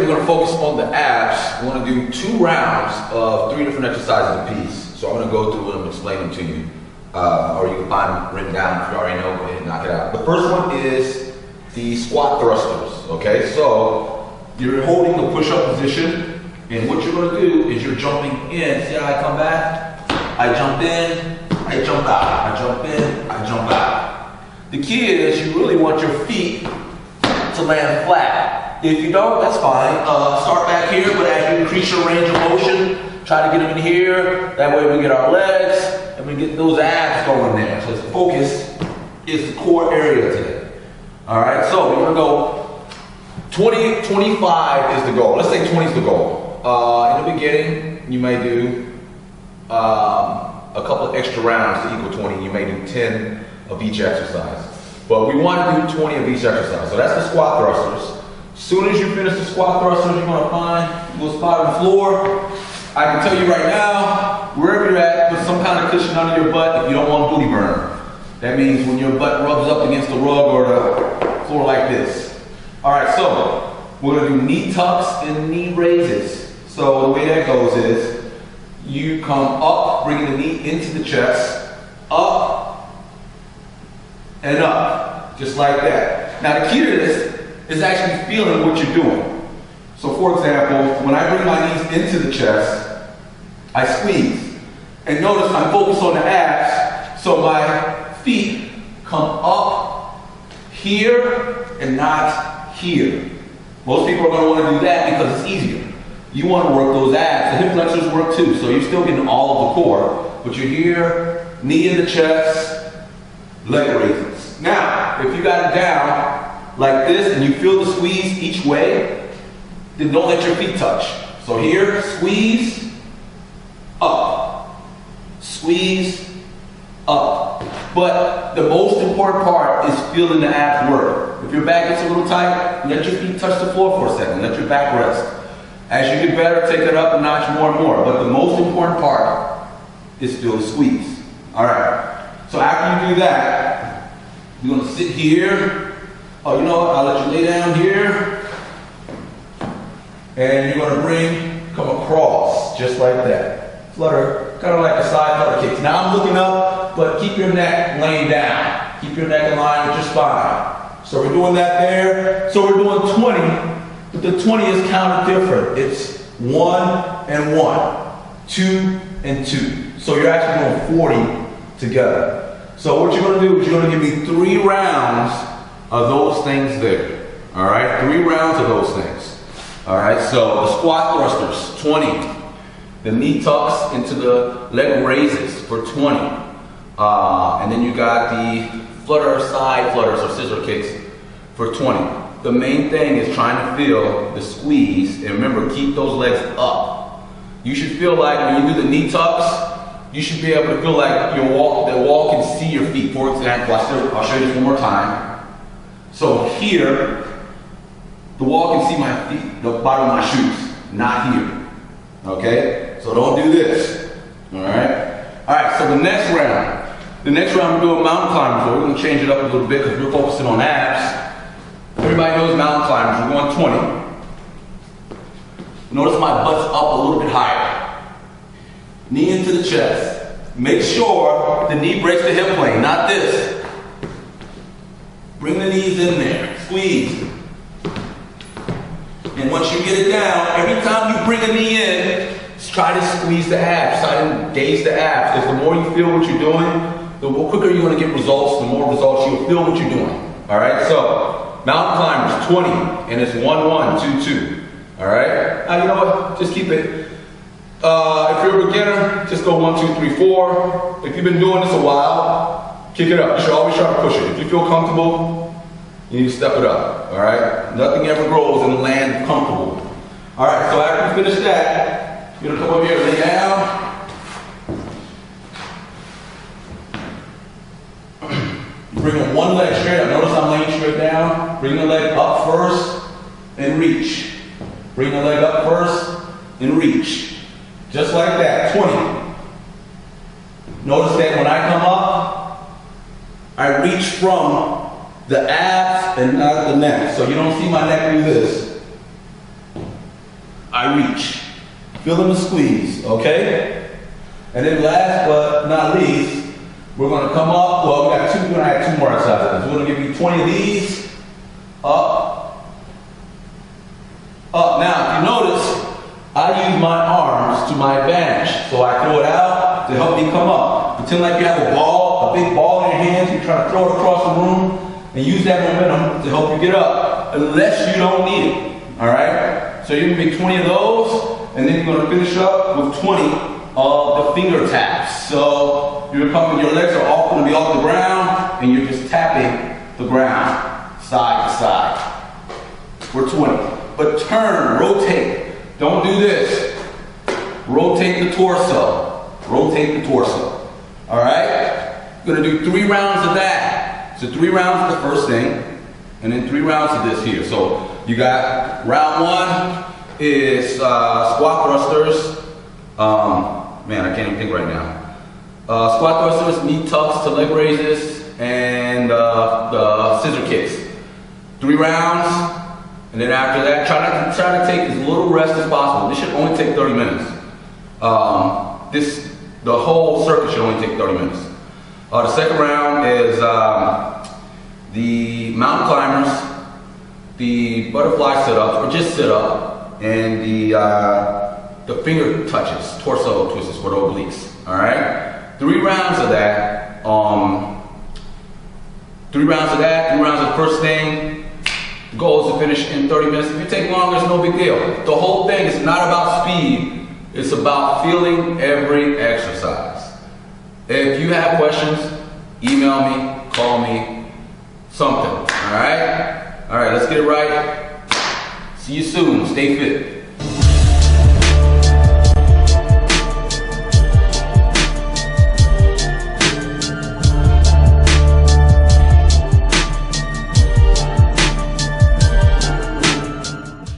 we're going to focus on the abs. We're going to do 2 rounds of 3 different exercises apiece. So I'm going to go through them and explain them to you. Or you can find them written down if you already know. Go ahead and knock it out. The first one is the squat thrusters. Okay, so you're holding the push-up position, and what you're going to do is you're jumping in. See how I come back? I jump in, I jump out. I jump in, I jump out. The key is you really want your feet to land flat. If you don't, that's fine. Start back here, but as you increase your range of motion, try to get them in here. That way we get our legs and we get those abs going there. So the focus is the core area today. All right, so we're gonna go 20, 25 is the goal. Let's say 20 is the goal. In the beginning, you may do a couple of extra rounds to equal 20. You may do 10 of each exercise. But we want to do 20 of each exercise. So that's the squat thrusters. As soon as you finish the squat thrusters, you're going to find a little spot on the floor. I can tell you right now, wherever you're at, put some kind of cushion under your butt if you don't want booty burn. That means when your butt rubs up against the rug or the floor like this. All right, so we're going to do knee tucks and knee raises. So the way that goes is you come up, bringing the knee into the chest, up and up, just like that. Now the key to this is actually feeling what you're doing. So for example, when I bring my knees into the chest, I squeeze. And notice I'm focused on the abs, so my feet come up here and not here. Most people are going to want to do that because it's easier. You want to work those abs. The hip flexors work too, so you're still getting all of the core, but you're here, knee in the chest, leg raises. Now, if you got it down like this and you feel the squeeze each way, then don't let your feet touch. So here, squeeze, up, squeeze, up. But the most important part is feeling the abs work. If your back gets a little tight, let your feet touch the floor for a second. Let your back rest. As you get better, take it up a notch more and more. But the most important part is feel the squeeze. All right. So after you do that, you're going to sit here. Oh, you know what? I'll let you lay down here. And you're going to come across just like that. Flutter, kind of like a side flutter kick. Now I'm looking up, but keep your neck laying down. Keep your neck in line with your spine. So we're doing that there. So we're doing 20. But the 20 is counted different. It's 1 and 1, 2 and 2. So you're actually doing 40 together. So what you're going to do is you're going to give me 3 rounds of those things there. All right, 3 rounds of those things. All right, so the squat thrusters, 20. The knee tucks into the leg raises for 20. And then you got the flutter side flutters or scissor kicks for 20. The main thing is trying to feel the squeeze, and remember, keep those legs up. You should feel like when you do the knee tucks, you should be able to feel like the wall can see your feet. For example, I'll show you this one more time. So here, the wall can see my feet, the bottom of my shoes, not here. Okay? So don't do this. All right? All right, so the next round we're doing mountain climbers. So we're going to change it up a little bit because we're focusing on abs. Everybody knows mountain climbers. We're going 20. Notice my butt's up a little bit higher. Knee into the chest. Make sure the knee breaks the hip plane, not this. Bring the knees in there. Squeeze. And once you get it down, every time you bring a knee in, try to squeeze the abs. Try to engage the abs. Because the more you feel what you're doing, the quicker you're going to get results. The more results you'll feel what you're doing. All right, so mountain climbers, 20, and it's 1, 1, 2, 2. All right? Now, you know what? Just keep it. If you're a beginner, just go 1, 2, 3, 4. If you've been doing this a while, kick it up. You should always try to push it. If you feel comfortable, you need to step it up. All right? Nothing ever grows in the land comfortable. All right, so after you finish that, you're going to come over here, lay down. Bring one leg straight up. Notice I'm laying straight down. Bring the leg up first and reach. Bring the leg up first and reach. Just like that. 20. Notice that when I come up, I reach from the abs and not the neck. So you don't see my neck do this. I reach. Feel them squeeze, okay? And then last but not least, we're gonna come up, well, we're gonna add 2 more exercises. We're gonna give you 20 of these, up, up. Now, if you notice, I use my arms to my advantage. So I throw it out to help me come up. Pretend like you have a ball, a big ball in your hands, you're trying to throw it across the room, and use that momentum to help you get up, unless you don't need it, all right? So you're gonna make 20 of those, and then you're gonna finish up with 20 of the finger taps. So your legs are all gonna be off the ground, and you're just tapping the ground, side to side, for 20. But turn, rotate, don't do this. Rotate the torso, rotate the torso, all right? You're gonna do 3 rounds of that. So 3 rounds of the first thing, and then 3 rounds of this here. So you got round 1 is squat thrusters. Man, I can't even think right now. Squat thrusters, knee tucks to leg raises, and the scissor kicks. 3 rounds, and then after that, try to take as little rest as possible. This should only take 30 minutes. The whole circuit should only take 30 minutes. The second round is the mountain climbers, the butterfly sit-ups, or just sit-up, and the finger touches, torso twists for the obliques. All right, 3 rounds of that. 3 rounds of that. 3 rounds of the first thing. The goal is to finish in 30 minutes. If you take longer, it's no big deal. The whole thing is not about speed. It's about feeling every exercise. If you have questions, email me, call me, something. All right? All right, let's get it right. See you soon. Stay fit.